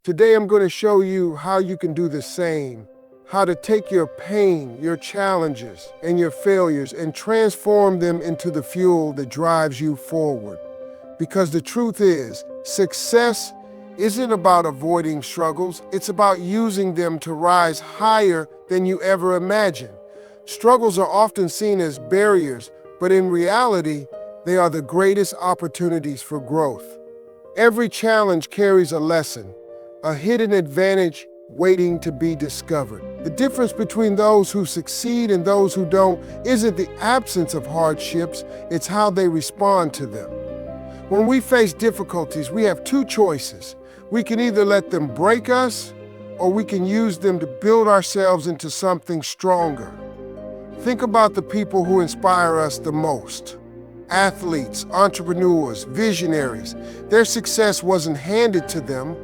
Today I'm going to show you how you can do the same, how to take your pain, your challenges, and your failures and transform them into the fuel that drives you forward. Because the truth is, success isn't about avoiding struggles, it's about using them to rise higher than you ever imagined. Struggles are often seen as barriers, but in reality, they are the greatest opportunities for growth. Every challenge carries a lesson, a hidden advantage waiting to be discovered. The difference between those who succeed and those who don't isn't the absence of hardships, it's how they respond to them. When we face difficulties, we have two choices. We can either let them break us, or we can use them to build ourselves into something stronger. Think about the people who inspire us the most. Athletes, entrepreneurs, visionaries. Their success wasn't handed to them.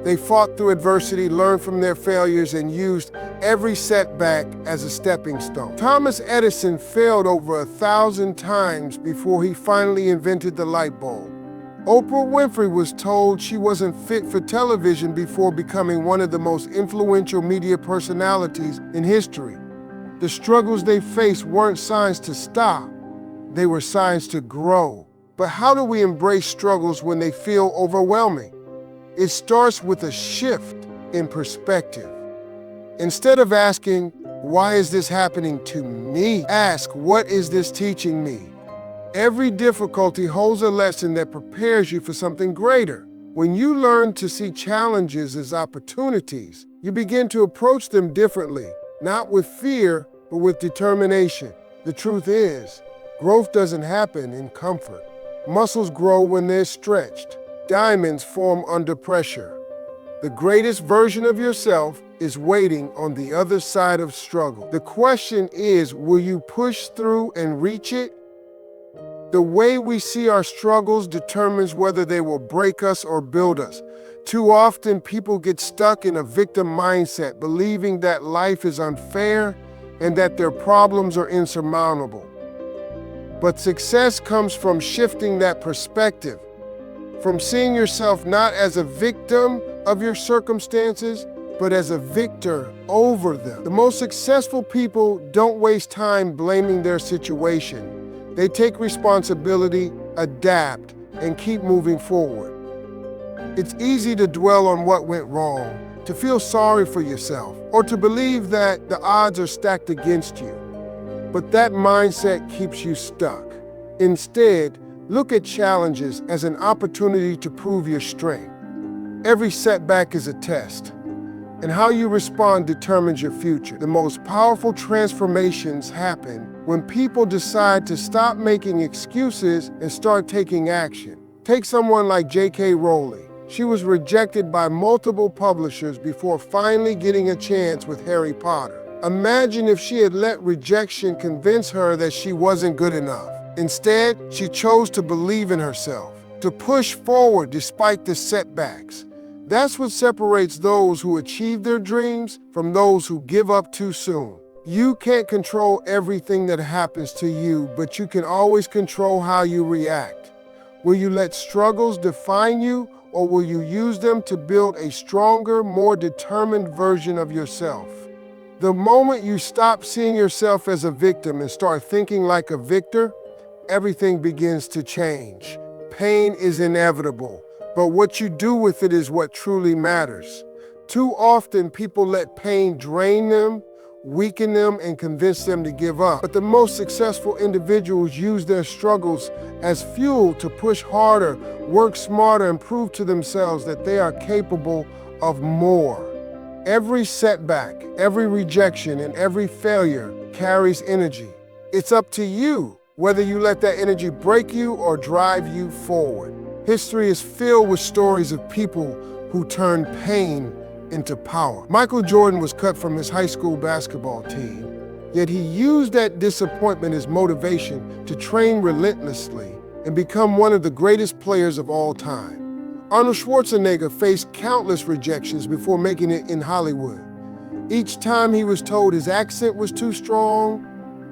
They fought through adversity, learned from their failures, and used every setback as a stepping stone. Thomas Edison failed over 1,000 times before he finally invented the light bulb. Oprah Winfrey was told she wasn't fit for television before becoming one of the most influential media personalities in history. The struggles they faced weren't signs to stop, they were signs to grow. But how do we embrace struggles when they feel overwhelming? It starts with a shift in perspective. Instead of asking, why is this happening to me? Ask, what is this teaching me? Every difficulty holds a lesson that prepares you for something greater. When you learn to see challenges as opportunities, you begin to approach them differently, not with fear, but with determination. The truth is, growth doesn't happen in comfort. Muscles grow when they're stretched. Diamonds form under pressure. The greatest version of yourself is waiting on the other side of struggle. The question is, will you push through and reach it? The way we see our struggles determines whether they will break us or build us. Too often, people get stuck in a victim mindset, believing that life is unfair and that their problems are insurmountable. But success comes from shifting that perspective, from seeing yourself not as a victim of your circumstances, but as a victor over them. The most successful people don't waste time blaming their situation. They take responsibility, adapt, and keep moving forward. It's easy to dwell on what went wrong, to feel sorry for yourself, or to believe that the odds are stacked against you. But that mindset keeps you stuck. Instead, look at challenges as an opportunity to prove your strength. Every setback is a test, and how you respond determines your future. The most powerful transformations happen when people decide to stop making excuses and start taking action. Take someone like J.K. Rowling. She was rejected by multiple publishers before finally getting a chance with Harry Potter. Imagine if she had let rejection convince her that she wasn't good enough. Instead, she chose to believe in herself, to push forward despite the setbacks. That's what separates those who achieve their dreams from those who give up too soon. You can't control everything that happens to you, but you can always control how you react. Will you let struggles define you, or will you use them to build a stronger, more determined version of yourself? The moment you stop seeing yourself as a victim and start thinking like a victor, everything begins to change. Pain is inevitable, but what you do with it is what truly matters. Too often, people let pain drain them, weaken them, and convince them to give up. But the most successful individuals use their struggles as fuel to push harder, work smarter, and prove to themselves that they are capable of more. Every setback, every rejection, and every failure carries energy. It's up to you whether you let that energy break you or drive you forward. History is filled with stories of people who turned pain into power. Michael Jordan was cut from his high school basketball team, yet he used that disappointment as motivation to train relentlessly and become one of the greatest players of all time. Arnold Schwarzenegger faced countless rejections before making it in Hollywood. Each time he was told his accent was too strong,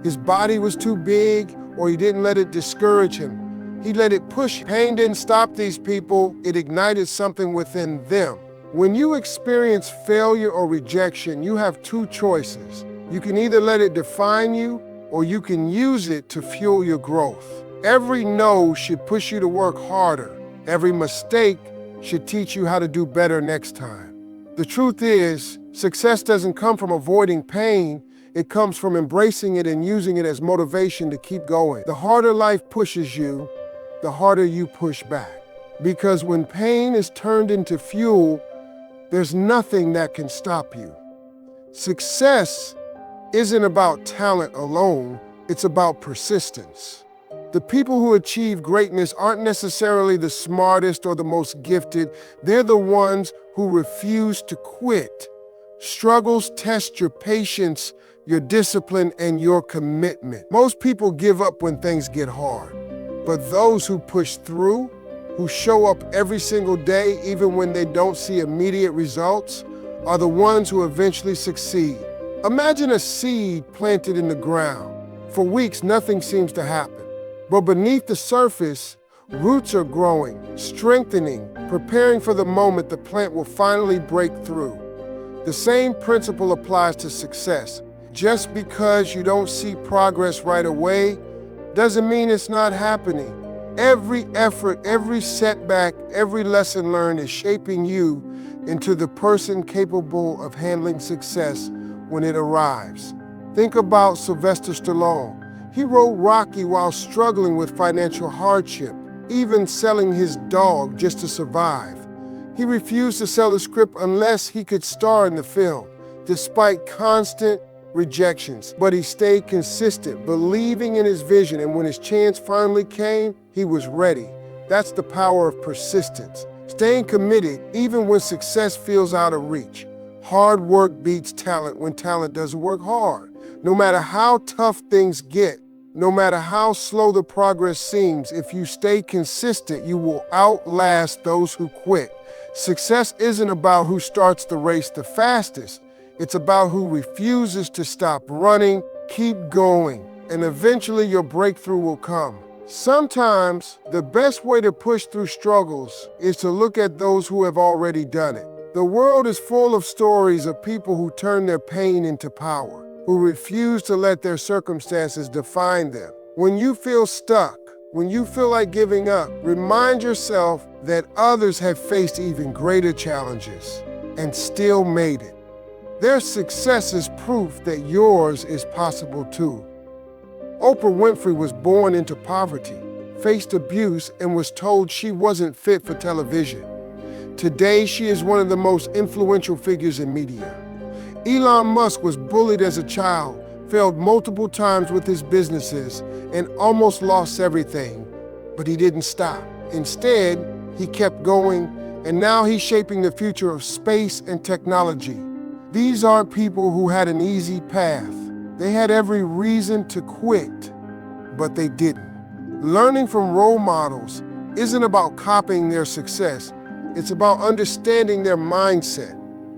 his body was too big, or he didn't let it discourage him. He let it push. Pain didn't stop these people, it ignited something within them. When you experience failure or rejection, you have two choices. You can either let it define you, or you can use it to fuel your growth. Every no should push you to work harder. Every mistake should teach you how to do better next time. The truth is, success doesn't come from avoiding pain. It comes from embracing it and using it as motivation to keep going. The harder life pushes you, the harder you push back. Because when pain is turned into fuel, there's nothing that can stop you. Success isn't about talent alone, it's about persistence. The people who achieve greatness aren't necessarily the smartest or the most gifted. They're the ones who refuse to quit. Struggles test your patience, your discipline, and your commitment. Most people give up when things get hard, but those who push through, who show up every single day even when they don't see immediate results, are the ones who eventually succeed. Imagine a seed planted in the ground. For weeks, nothing seems to happen. But beneath the surface, roots are growing, strengthening, preparing for the moment the plant will finally break through. The same principle applies to success. Just because you don't see progress right away doesn't mean it's not happening. Every effort, every setback, every lesson learned is shaping you into the person capable of handling success when it arrives. Think about Sylvester Stallone. He wrote Rocky while struggling with financial hardship, even selling his dog just to survive. He refused to sell the script unless he could star in the film, despite constant rejections. But he stayed consistent, believing in his vision, and when his chance finally came, he was ready. That's the power of persistence. Staying committed even when success feels out of reach. Hard work beats talent when talent doesn't work hard. No matter how tough things get, no matter how slow the progress seems, if you stay consistent, you will outlast those who quit. Success isn't about who starts the race the fastest. It's about who refuses to stop running, keep going, and eventually your breakthrough will come. Sometimes, the best way to push through struggles is to look at those who have already done it. The world is full of stories of people who turn their pain into power, who refuse to let their circumstances define them. When you feel stuck, when you feel like giving up, remind yourself that others have faced even greater challenges and still made it. Their success is proof that yours is possible too. Oprah Winfrey was born into poverty, faced abuse, and was told she wasn't fit for television. Today, she is one of the most influential figures in media. Elon Musk was bullied as a child, failed multiple times with his businesses, and almost lost everything, but he didn't stop. Instead, he kept going, and now he's shaping the future of space and technology. These aren't people who had an easy path. They had every reason to quit, but they didn't. Learning from role models isn't about copying their success. It's about understanding their mindset.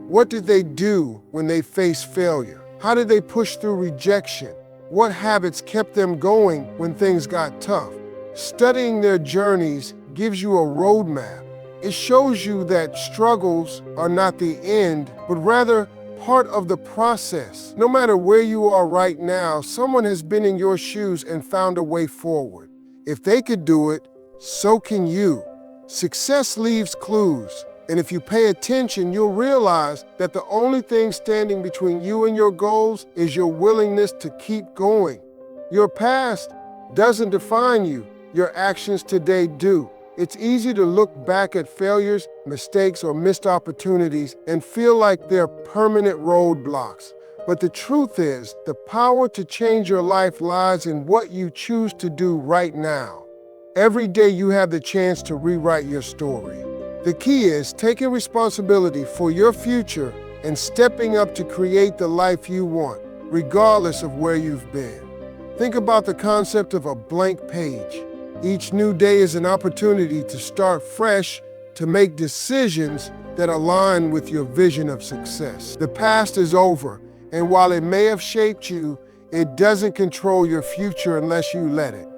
What did they do when they faced failure? How did they push through rejection? What habits kept them going when things got tough? Studying their journeys gives you a roadmap. It shows you that struggles are not the end, but rather part of the process. No matter where you are right now, someone has been in your shoes and found a way forward. If they could do it, so can you. Success leaves clues. And if you pay attention, you'll realize that the only thing standing between you and your goals is your willingness to keep going. Your past doesn't define you. Your actions today do. It's easy to look back at failures, mistakes, or missed opportunities and feel like they're permanent roadblocks. But the truth is, the power to change your life lies in what you choose to do right now. Every day you have the chance to rewrite your story. The key is taking responsibility for your future and stepping up to create the life you want, regardless of where you've been. Think about the concept of a blank page. Each new day is an opportunity to start fresh, to make decisions that align with your vision of success. The past is over, and while it may have shaped you, it doesn't control your future unless you let it.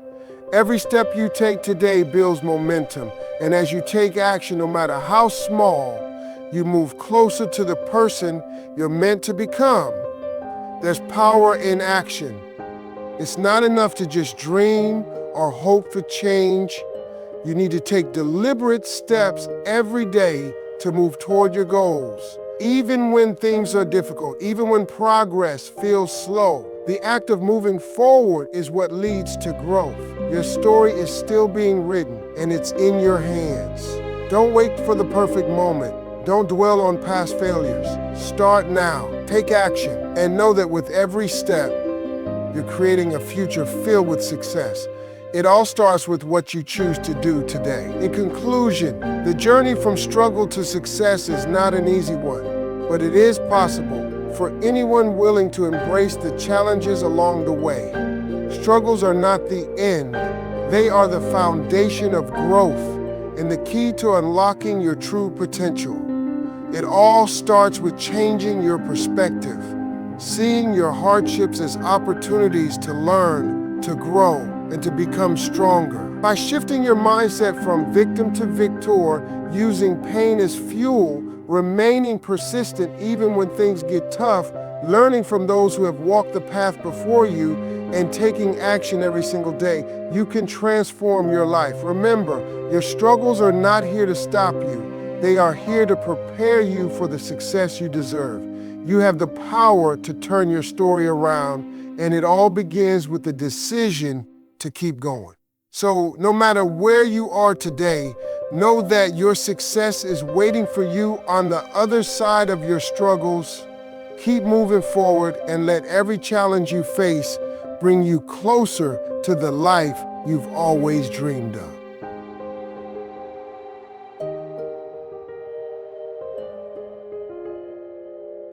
Every step you take today builds momentum, and as you take action, no matter how small, You move closer to the person you're meant to become. There's power in action. It's not enough to just dream or hope for change. You need to take deliberate steps every day to move toward your goals. Even when things are difficult, even when progress feels slow, the act of moving forward is what leads to growth. Your story is still being written, and it's in your hands. Don't wait for the perfect moment. Don't dwell on past failures. Start now. Take action, and know that with every step, you're creating a future filled with success. It all starts with what you choose to do today. In conclusion, the journey from struggle to success is not an easy one, but it is possible for anyone willing to embrace the challenges along the way. Struggles are not the end. They are the foundation of growth and the key to unlocking your true potential. It all starts with changing your perspective, seeing your hardships as opportunities to learn, to grow, and to become stronger. By shifting your mindset from victim to victor, using pain as fuel, remaining persistent even when things get tough, learning from those who have walked the path before you, and taking action every single day, you can transform your life. Remember, your struggles are not here to stop you. They are here to prepare you for the success you deserve. You have the power to turn your story around, and it all begins with the decision to keep going. So no matter where you are today, know that your success is waiting for you on the other side of your struggles. Keep moving forward and let every challenge you face bring you closer to the life you've always dreamed of.